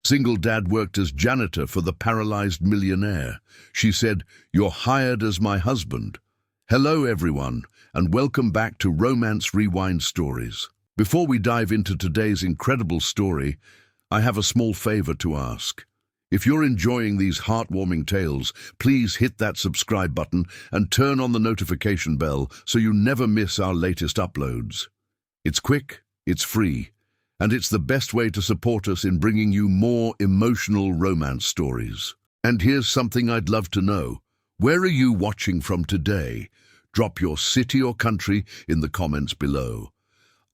Single dad worked as janitor for the Paralyzed Millionaire. She said, "You're hired as my husband." Hello everyone, and welcome back to Romance Rewind Stories. Before we dive into today's incredible story, I have a small favor to ask. If you're enjoying these heartwarming tales, please hit that subscribe button and turn on the notification bell so you never miss our latest uploads. It's quick, it's free, and it's the best way to support us in bringing you more emotional romance stories. And here's something I'd love to know. Where are you watching from today? Drop your city or country in the comments below.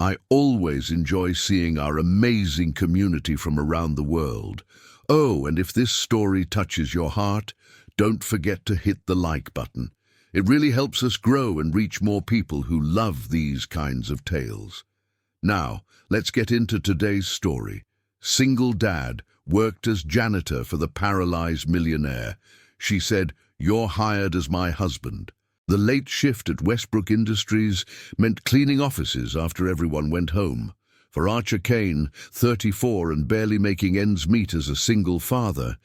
I always enjoy seeing our amazing community from around the world. Oh, and if this story touches your heart, don't forget to hit the like button. It really helps us grow and reach more people who love these kinds of tales. Now, let's get into today's story. Single dad worked as janitor for the Paralyzed Millionaire. She said, "You're hired as my husband." The late shift at Westbrook Industries meant cleaning offices after everyone went home. For Archer Kane, 34 and barely making ends meet as a single father,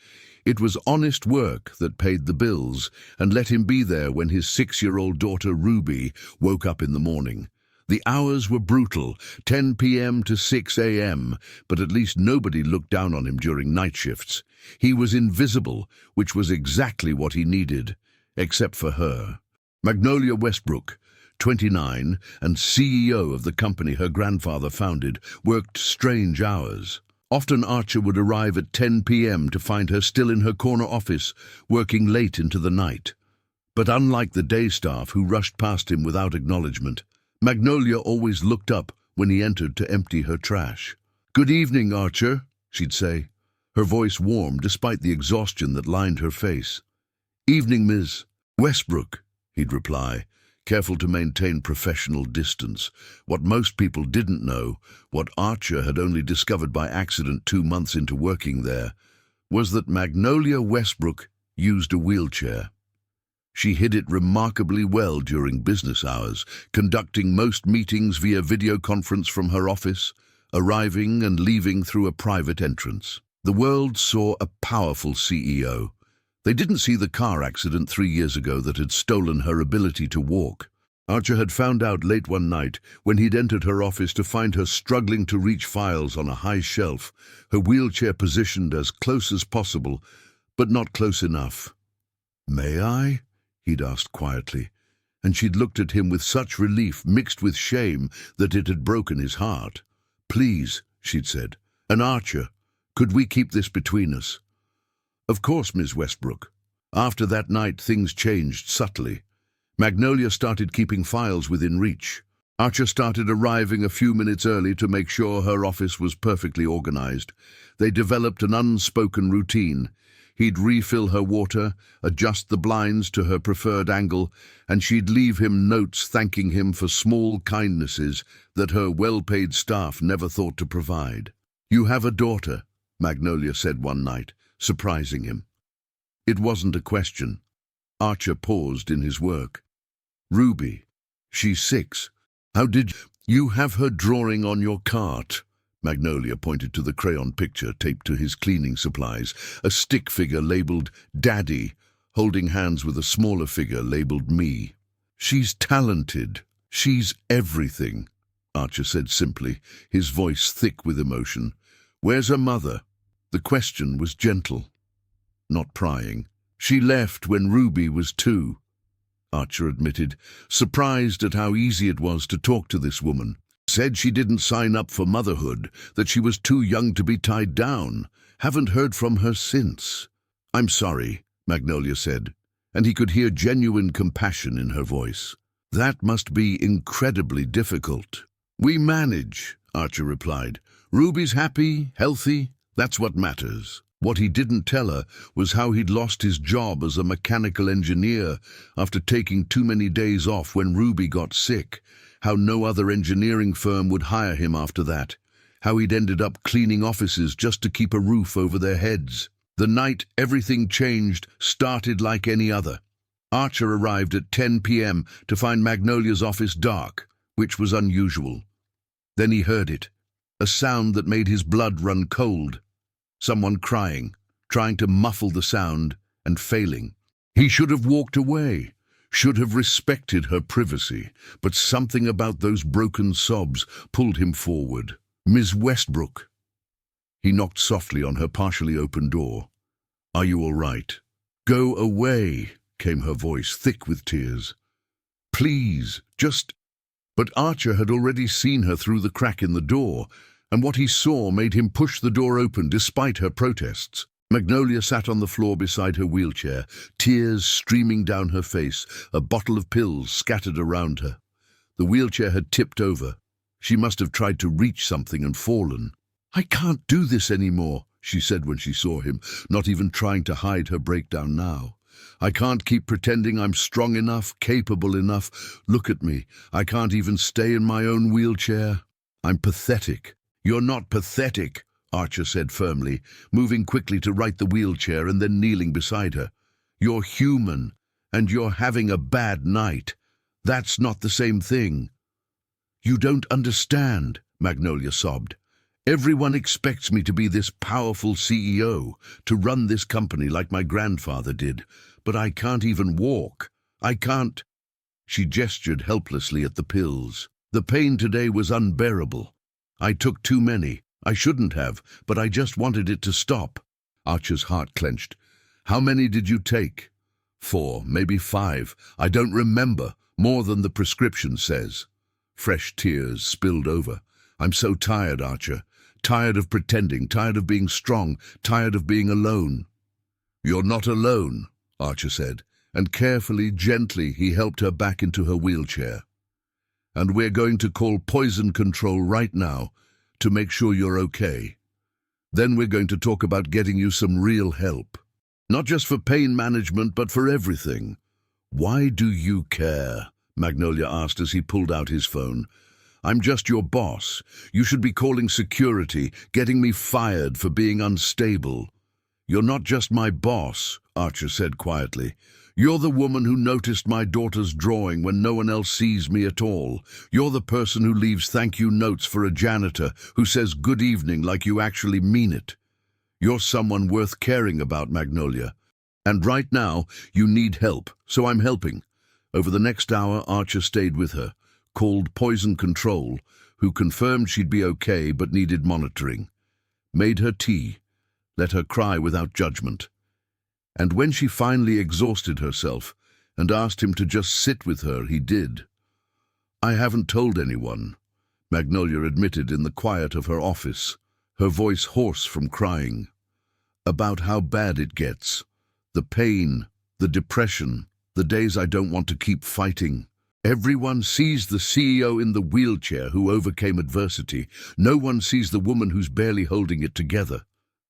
it was honest work that paid the bills and let him be there when his 6-year-old daughter Ruby woke up in the morning. The hours were brutal, 10 p.m. to 6 a.m., but at least nobody looked down on him during night shifts. He was invisible, which was exactly what he needed, except for her. Magnolia Westbrook, 29 and CEO of the company her grandfather founded, worked strange hours. Often Archer would arrive at 10 p.m. to find her still in her corner office, working late into the night. But unlike the day staff who rushed past him without acknowledgement, Magnolia always looked up when he entered to empty her trash. "Good evening, Archer," she'd say, her voice warm despite the exhaustion that lined her face. "Evening, Ms. Westbrook," he'd reply, careful to maintain professional distance. What most people didn't know, what Archer had only discovered by accident 2 months into working there, was that Magnolia Westbrook used a wheelchair. She hid it remarkably well during business hours, conducting most meetings via video conference from her office, arriving and leaving through a private entrance. The world saw a powerful CEO. They didn't see the car accident 3 years ago that had stolen her ability to walk. Archer had found out late one night when he'd entered her office to find her struggling to reach files on a high shelf, her wheelchair positioned as close as possible, but not close enough. "May I?" he'd asked quietly, and she'd looked at him with such relief mixed with shame that it had broken his heart. "Please," she'd said, "and Archer, could we keep this between us?" "Of course, Ms. Westbrook." After that night, things changed subtly. Magnolia started keeping files within reach. Archer started arriving a few minutes early to make sure her office was perfectly organized. They developed an unspoken routine. He'd refill her water, adjust the blinds to her preferred angle, and she'd leave him notes thanking him for small kindnesses that her well-paid staff never thought to provide. "You have a daughter," Magnolia said one night, surprising him. It wasn't a question. Archer paused in his work. "Ruby. She's 6. How did you have her drawing on your cart?" Magnolia pointed to the crayon picture taped to his cleaning supplies, a stick figure labeled Daddy, holding hands with a smaller figure labeled Me. "She's talented. She's everything," Archer said simply, his voice thick with emotion. "Where's her mother?" The question was gentle, not prying. "She left when Ruby was 2, Archer admitted, surprised at how easy it was to talk to this woman. "Said she didn't sign up for motherhood, that she was too young to be tied down. Haven't heard from her since." "I'm sorry," Magnolia said, and he could hear genuine compassion in her voice. "That must be incredibly difficult." "We manage," Archer replied. "Ruby's happy, healthy. That's what matters." What he didn't tell her was how he'd lost his job as a mechanical engineer after taking too many days off when Ruby got sick, how no other engineering firm would hire him after that, how he'd ended up cleaning offices just to keep a roof over their heads. The night everything changed started like any other. Archer arrived at 10 p.m. to find Magnolia's office dark, which was unusual. Then he heard it, a sound that made his blood run cold. Someone crying, trying to muffle the sound and failing. He should have walked away, should have respected her privacy, but something about those broken sobs pulled him forward. "Miss Westbrook." He knocked softly on her partially open door. "Are you all right?" "Go away," came her voice, thick with tears. "Please, just—" But Archer had already seen her through the crack in the door, and what he saw made him push the door open despite her protests. Magnolia sat on the floor beside her wheelchair, tears streaming down her face, a bottle of pills scattered around her. The wheelchair had tipped over. She must have tried to reach something and fallen. "I can't do this anymore," she said when she saw him, not even trying to hide her breakdown now. "I can't keep pretending I'm strong enough, capable enough. Look at me. I can't even stay in my own wheelchair. I'm pathetic." "You're not pathetic," Archer said firmly, moving quickly to right the wheelchair and then kneeling beside her. "You're human, and you're having a bad night. That's not the same thing." "You don't understand," Magnolia sobbed. "Everyone expects me to be this powerful CEO, to run this company like my grandfather did, but I can't even walk. I can't—" She gestured helplessly at the pills. "The pain today was unbearable. I took too many. I shouldn't have, but I just wanted it to stop." Archer's heart clenched. "How many did you take?" 4, maybe 5. I don't remember. More than the prescription says." Fresh tears spilled over. "I'm so tired, Archer. Tired of pretending, tired of being strong, tired of being alone." "You're not alone," Archer said, and carefully, gently, he helped her back into her wheelchair. "And we're going to call poison control right now to make sure you're okay. Then we're going to talk about getting you some real help. Not just for pain management, but for everything." "Why do you care?" Magnolia asked as he pulled out his phone. "I'm just your boss. You should be calling security, getting me fired for being unstable." "You're not just my boss," Archer said quietly. "You're the woman who noticed my daughter's drawing when no one else sees me at all. You're the person who leaves thank you notes for a janitor, who says good evening like you actually mean it. You're someone worth caring about, Magnolia. And right now, you need help, so I'm helping." Over the next hour, Archer stayed with her, called Poison Control, who confirmed she'd be okay but needed monitoring. Made her tea, let her cry without judgment. And when she finally exhausted herself and asked him to just sit with her, he did. "I haven't told anyone," Magnolia admitted in the quiet of her office, her voice hoarse from crying, "about how bad it gets. The pain, the depression, the days I don't want to keep fighting. Everyone sees the CEO in the wheelchair who overcame adversity. No one sees the woman who's barely holding it together."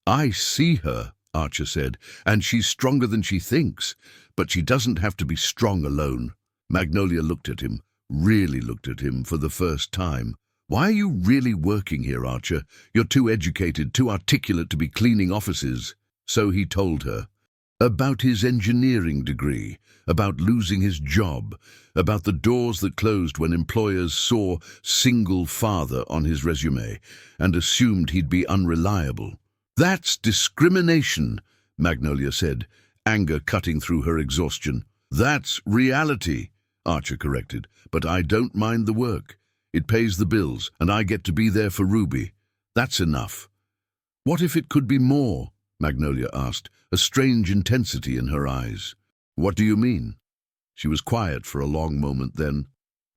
"I see her," Archer said, "and she's stronger than she thinks, but she doesn't have to be strong alone." Magnolia looked at him, really looked at him for the first time. "Why are you really working here, Archer? You're too educated, too articulate to be cleaning offices." So he told her. About his engineering degree, about losing his job, about the doors that closed when employers saw "single father" on his resume and assumed he'd be unreliable. "That's discrimination," Magnolia said, anger cutting through her exhaustion. "That's reality," Archer corrected, "but I don't mind the work. It pays the bills, and I get to be there for Ruby. That's enough." "What if it could be more?" Magnolia asked, a strange intensity in her eyes. "What do you mean?" She was quiet for a long moment, then,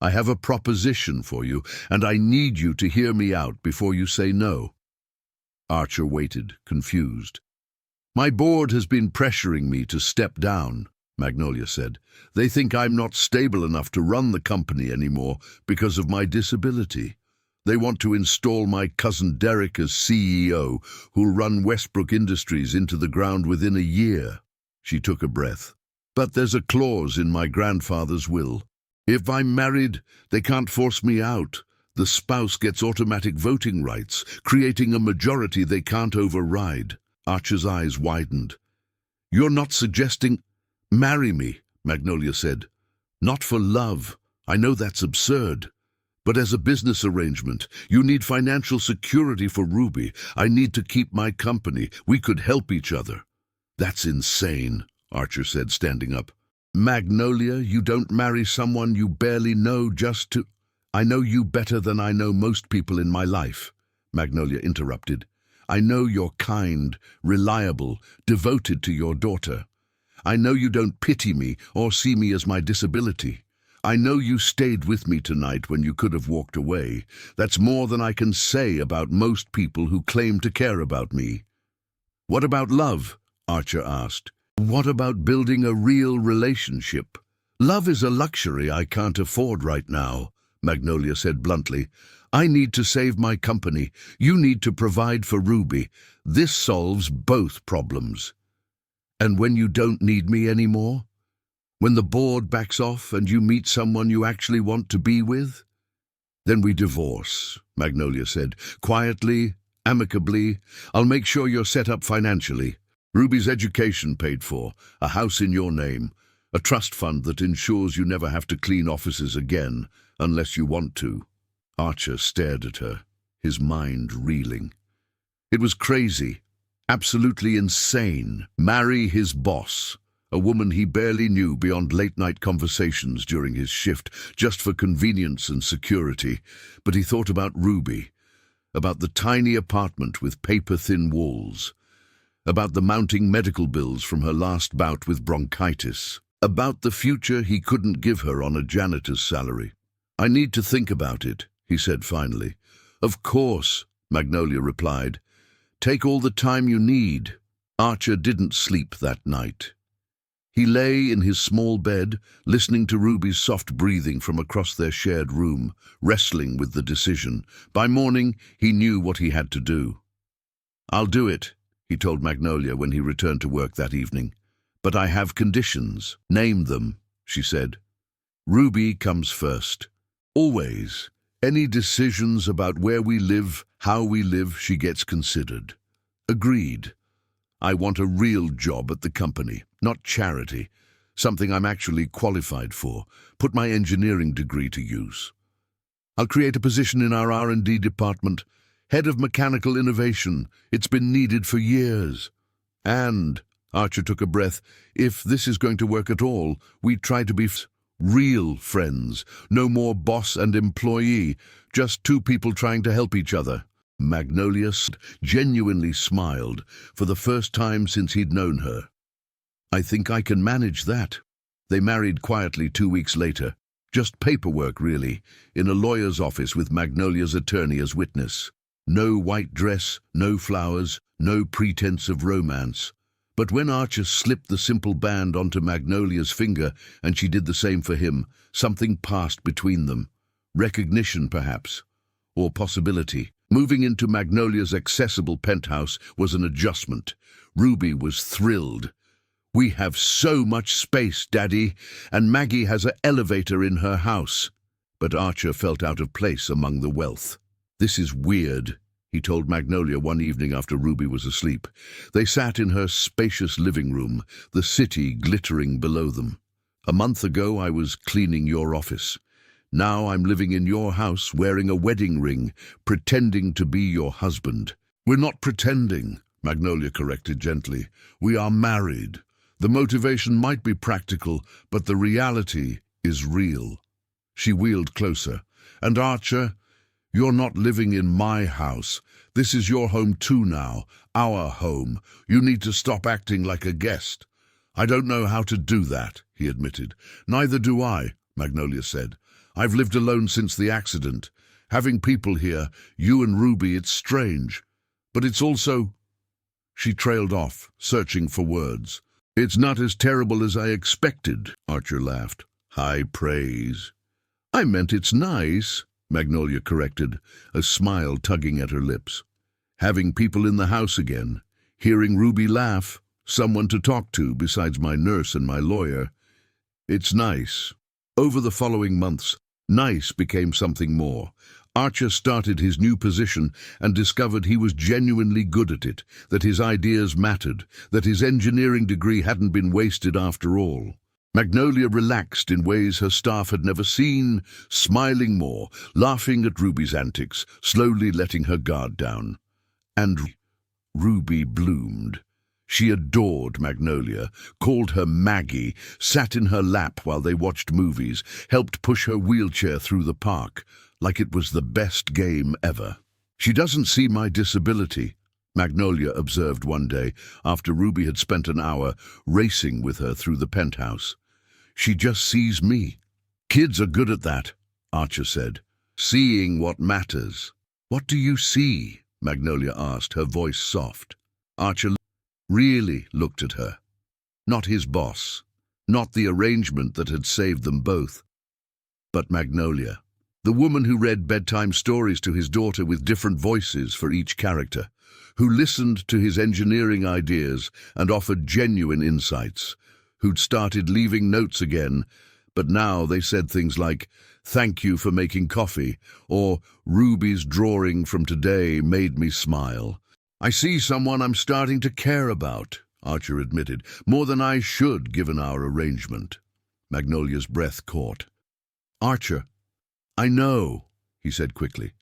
"I have a proposition for you, and I need you to hear me out before you say no." Archer waited, confused. "My board has been pressuring me to step down," Magnolia said. "They think I'm not stable enough to run the company anymore because of my disability. They want to install my cousin Derek as CEO, who'll run Westbrook Industries into the ground within a year." She took a breath. "But there's a clause in my grandfather's will. If I'm married, they can't force me out. The spouse gets automatic voting rights, creating a majority they can't override." Archer's eyes widened. "You're not suggesting—" "Marry me," Magnolia said. "Not for love. I know that's absurd. But as a business arrangement, you need financial security for Ruby. I need to keep my company. We could help each other." "That's insane," Archer said, standing up. "Magnolia, you don't marry someone you barely know just to—" "I know you better than I know most people in my life," Magnolia interrupted. "I know you're kind, reliable, devoted to your daughter. I know you don't pity me or see me as my disability. I know you stayed with me tonight when you could have walked away. That's more than I can say about most people who claim to care about me." "What about love?" Archer asked. "What about building a real relationship?" "Love is a luxury I can't afford right now," Magnolia said bluntly. "I need to save my company. You need to provide for Ruby. This solves both problems." "And when you don't need me anymore? When the board backs off and you meet someone you actually want to be with?" "Then we divorce," Magnolia said. "Quietly, amicably. I'll make sure you're set up financially. Ruby's education paid for, a house in your name, a trust fund that ensures you never have to clean offices again, unless you want to." Archer stared at her, his mind reeling. It was crazy, absolutely insane. Marry his boss, a woman he barely knew beyond late-night conversations during his shift, just for convenience and security. But he thought about Ruby, about the tiny apartment with paper-thin walls, about the mounting medical bills from her last bout with bronchitis, about the future he couldn't give her on a janitor's salary. "I need to think about it," he said finally. "Of course," Magnolia replied. "Take all the time you need." Archer didn't sleep that night. He lay in his small bed, listening to Ruby's soft breathing from across their shared room, wrestling with the decision. By morning, he knew what he had to do. "I'll do it," he told Magnolia when he returned to work that evening. "But I have conditions." "Name them," she said. "Ruby comes first. Always. Any decisions about where we live, how we live, she gets considered." "Agreed. I want a real job at the company, not charity. Something I'm actually qualified for. Put my engineering degree to use. I'll create a position in our R&D department, head of mechanical innovation. It's been needed for years. And," Archer took a breath, "if this is going to work at all, we try to be real friends. No more boss and employee, just two people trying to help each other." Magnolia genuinely smiled for the first time since he'd known her. "I think I can manage that." They married quietly 2 weeks later. Just paperwork, really, in a lawyer's office with Magnolia's attorney as witness. No white dress, no flowers, no pretense of romance. But when Archer slipped the simple band onto Magnolia's finger and she did the same for him, something passed between them. Recognition, perhaps, or possibility. Moving into Magnolia's accessible penthouse was an adjustment. Ruby was thrilled. "We have so much space, Daddy, and Maggie has an elevator in her house." But Archer felt out of place among the wealth. "This is weird," he told Magnolia one evening after Ruby was asleep. They sat in her spacious living room, the city glittering below them. "A month ago I was cleaning your office. Now I'm living in your house wearing a wedding ring, pretending to be your husband." "We're not pretending," Magnolia corrected gently. "We are married. The motivation might be practical, but the reality is real." She wheeled closer. "And Archer, you're not living in my house. This is your home too now, our home. You need to stop acting like a guest." "I don't know how to do that," he admitted. "Neither do I," Magnolia said. "I've lived alone since the accident. Having people here, you and Ruby, it's strange. But it's also—" She trailed off, searching for words. "It's not as terrible as I expected," Archer laughed. "High praise." "I meant it's nice," Magnolia corrected, a smile tugging at her lips. "Having people in the house again, hearing Ruby laugh, someone to talk to besides my nurse and my lawyer. It's nice." Over the following months, nice became something more. Archer started his new position and discovered he was genuinely good at it, that his ideas mattered, that his engineering degree hadn't been wasted after all. Magnolia relaxed in ways her staff had never seen, smiling more, laughing at Ruby's antics, slowly letting her guard down. And Ruby bloomed. She adored Magnolia, called her Maggie, sat in her lap while they watched movies, helped push her wheelchair through the park, like it was the best game ever. "She doesn't see my disability," Magnolia observed one day after Ruby had spent an hour racing with her through the penthouse. "She just sees me." "Kids are good at that," Archer said. "Seeing what matters." "What do you see?" Magnolia asked, her voice soft. Archer really looked at her. Not his boss, not the arrangement that had saved them both, but Magnolia. The woman who read bedtime stories to his daughter with different voices for each character, who listened to his engineering ideas and offered genuine insights, who'd started leaving notes again, but now they said things like, "Thank you for making coffee," or "Ruby's drawing from today made me smile." "I see someone I'm starting to care about," Archer admitted, "more than I should given our arrangement." Magnolia's breath caught. "Archer, I know," he said quickly.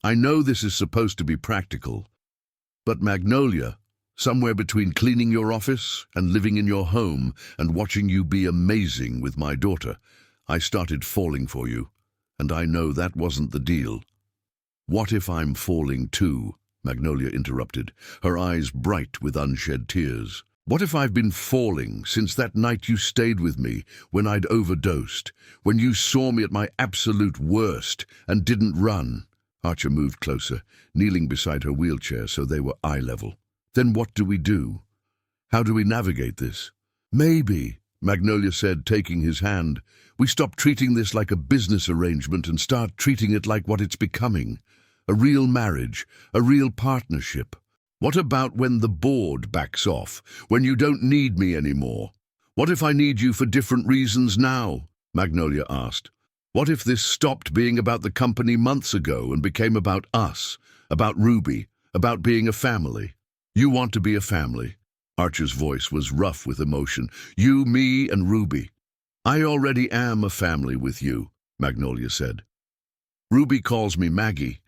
"I know this is supposed to be practical, but Magnolia, somewhere between cleaning your office and living in your home and watching you be amazing with my daughter, I started falling for you, and I know that wasn't the deal." "What if I'm falling too?" Magnolia interrupted, her eyes bright with unshed tears. "What if I've been falling since that night you stayed with me when I'd overdosed, when you saw me at my absolute worst and didn't run?" Archer moved closer, kneeling beside her wheelchair so they were eye level. "Then what do we do? How do we navigate this?" "Maybe," Magnolia said, taking his hand, "we stop treating this like a business arrangement and start treating it like what it's becoming. A real marriage, a real partnership. What about when the board backs off, when you don't need me anymore? What if I need you for different reasons now?" Magnolia asked. "What if this stopped being about the company months ago and became about us, about Ruby, about being a family?" "You want to be a family?" Archer's voice was rough with emotion. "You, me, and Ruby." "I already am a family with you," Magnolia said. "Ruby calls me Maggie.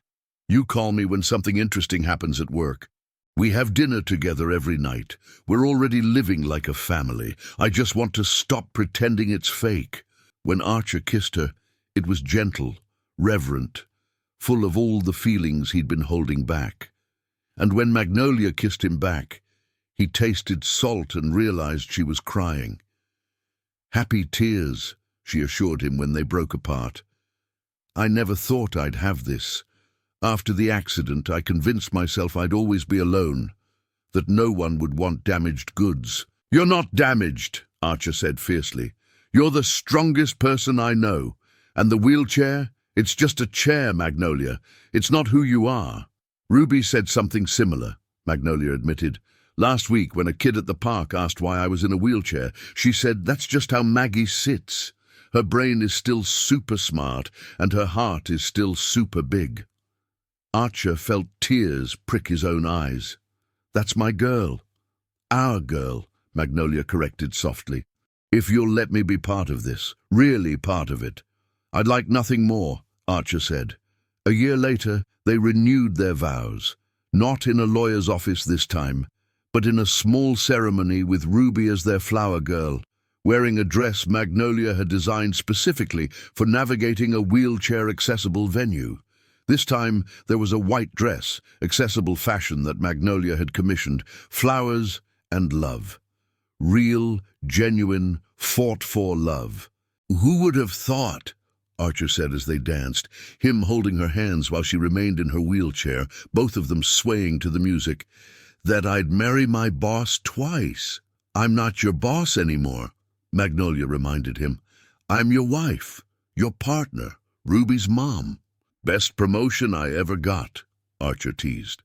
You call me when something interesting happens at work. We have dinner together every night. We're already living like a family. I just want to stop pretending it's fake." When Archer kissed her, it was gentle, reverent, full of all the feelings he'd been holding back. And when Magnolia kissed him back, he tasted salt and realized she was crying. "Happy tears," she assured him when they broke apart. "I never thought I'd have this. After the accident, I convinced myself I'd always be alone, that no one would want damaged goods." "You're not damaged," Archer said fiercely. "You're the strongest person I know. And the wheelchair? It's just a chair, Magnolia. It's not who you are." "Ruby said something similar," Magnolia admitted. "Last week, when a kid at the park asked why I was in a wheelchair, she said that's just how Maggie sits. Her brain is still super smart, and her heart is still super big." Archer felt tears prick his own eyes. "That's my girl. Our girl," Magnolia corrected softly. "If you'll let me be part of this, really part of it." "I'd like nothing more," Archer said. A year later, they renewed their vows, not in a lawyer's office this time, but in a small ceremony with Ruby as their flower girl, wearing a dress Magnolia had designed specifically for navigating a wheelchair-accessible venue. This time, there was a white dress, accessible fashion that Magnolia had commissioned, flowers and love. Real, genuine, fought-for love. "Who would have thought," Archer said as they danced, him holding her hands while she remained in her wheelchair, both of them swaying to the music, "that I'd marry my boss twice?" "I'm not your boss anymore," Magnolia reminded him. "I'm your wife, your partner, Ruby's mom." "Best promotion I ever got," Archer teased.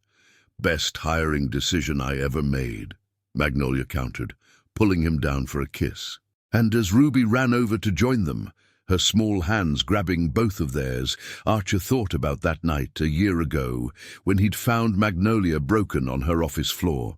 "Best hiring decision I ever made," Magnolia countered, pulling him down for a kiss. And as Ruby ran over to join them, her small hands grabbing both of theirs, Archer thought about that night a year ago when he'd found Magnolia broken on her office floor.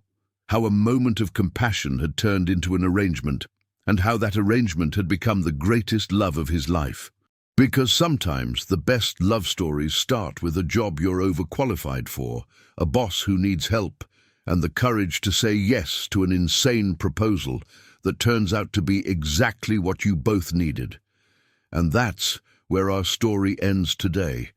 How a moment of compassion had turned into an arrangement, and how that arrangement had become the greatest love of his life. Because sometimes the best love stories start with a job you're overqualified for, a boss who needs help, and the courage to say yes to an insane proposal that turns out to be exactly what you both needed. And that's where our story ends today.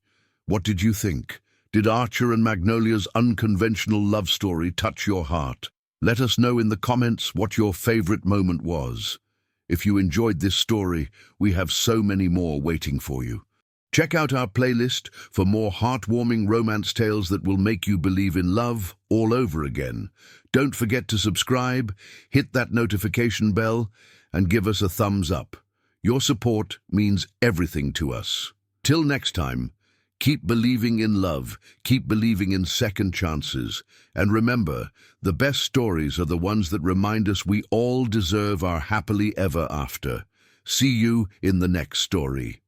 What did you think? Did Archer and Magnolia's unconventional love story touch your heart? Let us know in the comments what your favorite moment was. If you enjoyed this story, we have so many more waiting for you. Check out our playlist for more heartwarming romance tales that will make you believe in love all over again. Don't forget to subscribe, hit that notification bell, and give us a thumbs up. Your support means everything to us. Till next time, keep believing in love, keep believing in second chances, and remember, the best stories are the ones that remind us we all deserve our happily ever after. See you in the next story.